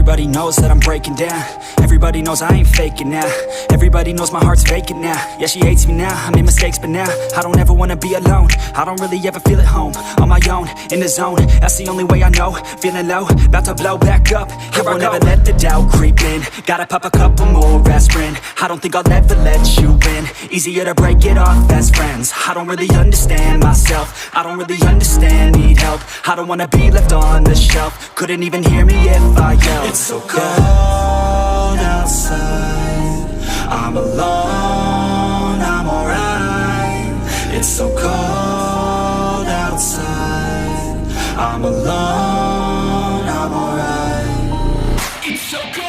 Everybody knows that I'm breaking down. Everybody knows I ain't faking now. Everybody knows my heart's vacant now. Yeah, she hates me now, I made mistakes, but now I don't ever wanna be alone. I don't really ever feel at home. On my own, in the zone, that's the only way I know. Feeling low, about to blow back up. Here I won't ever let the doubt creep in. Gotta pop a couple more aspirin. I don't think I'll ever let you in. Easier to break it off best friends. I don't really understand myself. I don't really understand, need help. I don't wanna be left on the shelf. Couldn't even hear me if I yelled. It's so cold outside, I'm alone, I'm alright. It's so cold outside, I'm alone, I'm alright. It's so cold.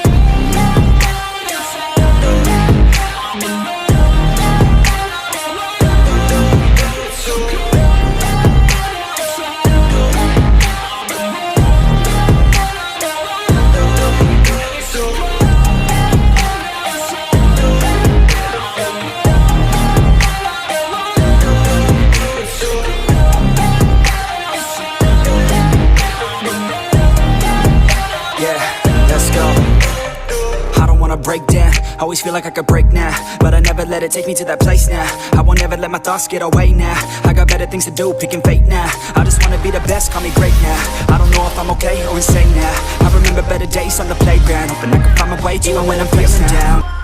Break down, always feel like I could break now, but I never let it take me to that place now. I won't ever let my thoughts get away now. I got better things to do, picking fate now. I just wanna be the best, call me great now. I don't know if I'm okay or insane now. I remember better days on the playground, hoping I can find my way even when I'm feeling down.